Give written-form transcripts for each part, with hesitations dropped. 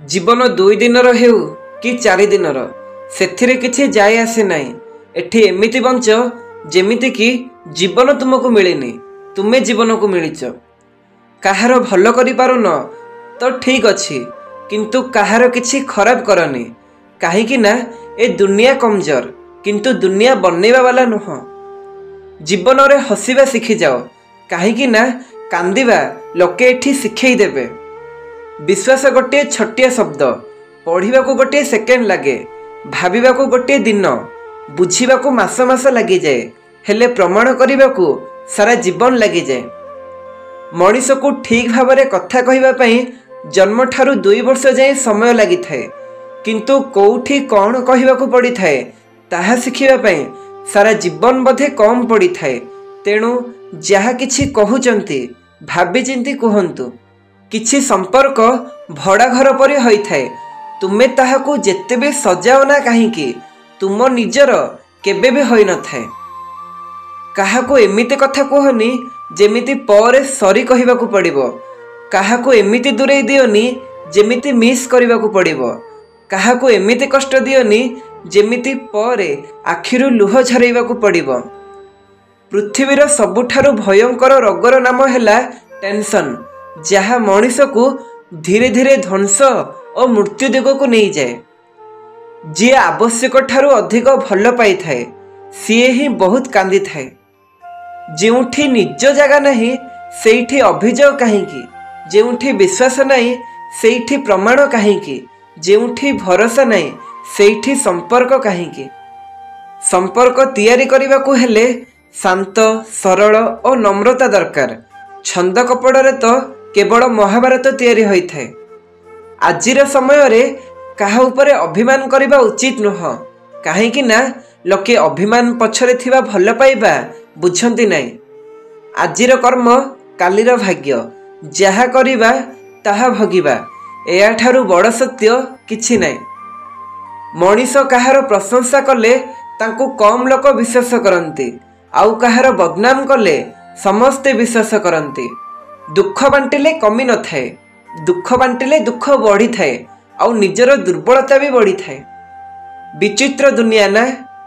जीवन 2 दिनर हेउ कि 4 दिनर सेथिरे किछि जाय आसे नाही। एठी एमिति बंच जेमिति कि जीवन तुमको मिलिनी, तुमे जीवन को मिलिच। काहार भल करि पारुन तो ठीक अछि, किंतु काहार किछि खराब करनी। काहेकि ना ए दुनिया कमजोर, किंतु दुनिया बनैबा वाला नुह। जीवन रे हसीबा शिखि जाओ, काहेकि ना कांदिबा लोके एठी शिखै देबे। विश्वास गोटे छटिया शब्द, पढ़ा गोटे सेकेंड लगे, भाविबा गोटे दिन, बुझा मास मास लगी जाए, हेले प्रमाण करने को सारा जीवन लगी जाए। मनीष को ठीक भाव में कथा कहवाई जन्म ठारू 2 वर्ष जाए समय लगी थाए, किंतु कौठी कौन कहवाक पड़ी थाए ताहा शिखिबा सारा जीवन बोधे कम पड़ी थाए। तेणु जहा किछि कहउचंती भाबी चिंती कहंतु। किछि संपर्क भड़ा घर परि होई थाए, तुमे ताहाकू जेते भी सजाओ ना काहींकी तुम निजर केबे भी होई न थाए। काहाकू एमिति कथा कहनी जेमिति परे सरी कहिबाकू पड़िबो, काहाकू एमिति दूरे दियोनी जेमिति मिस करिबाकू पड़िबो, काहाकू एमिति कष्ट दियोनी जेमिति परे आखिरु लुह झरैबाकू पड़िबो। पृथ्वीर सबुठारु भयंकर रोगर नाम हैला टेंशन, जहा मनीष को धीरे धीरे ध्वंस और मृत्यु दिग को नहीं जाए। जी आवश्यक ठारू अधिक भल पाई थाए सीए ही बहुत कांदी थाए। जेउठी निज जगह नहीं सेठी अभियोग कहीं, जेउठी विश्वास नहीं सेठी प्रमाण कहीं, जेउठी भरोसा नहीं सेठी संपर्क कहीं। संपर्क तैयारी करने को हेले शांत सरल और नम्रता दरकार। छंद कपड़े तो केवल महाभारत तैयारी होई थाए। आजिर समय रे काहा उपरे अभिमान करबा उचित नुह, काहेकि ना लोके अभिमान पछरे थिबा भल पाइबा बुझंती नाही। आजिर कर्म कालीर भाग्य, जहा करिबा ताहा भोगिबा, एया ठारू बड़ सत्य किछि नाही। मनीष काहार प्रशंसा कले तांको कम लोक विश्वास करंती, आउ काहार बदनाम कले समस्ते विश्वास करंती। दुख बांटिले कमी न थाए, दुख बांटिले दुख बढ़ी थाए, आउ निजर दुर्बलता भी बढ़ी थाए। विचित्र दुनिया ना,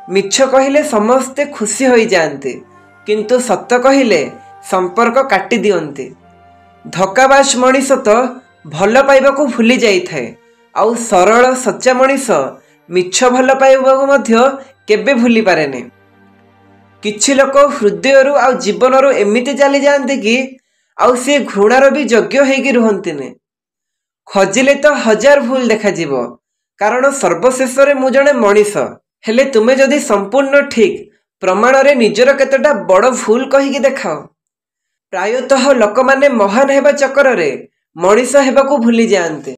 मिछ कहिले समस्ते खुशी होई जाते, किंतु सत्य कहिले संपर्क काटी दियंते। धक्काबाज मनीष तो भल पाइबा को भूली जाई थाए, आउ सरल सच्चा मनीष मिछ भल पाइबा को मध्य केबे भूली पारेने। किछि लोक हृदयरु आउ जीवनरु एमिति चली जाते कि आउ सी घृणार भी योग्य होगी रुहंतिने। खोजिले तो 1000 भूल देखा जीवो, कारण सर्वशेष रे मु जणे मनीष। हेले तुमे जदि संपूर्ण ठीक प्रमाण रे निजर केतटा बड़ भूल कहिकी देखाओ। प्रायतः लोक माने महान हेबा चक्कर रे मनीष हेबाकू भूली जाते।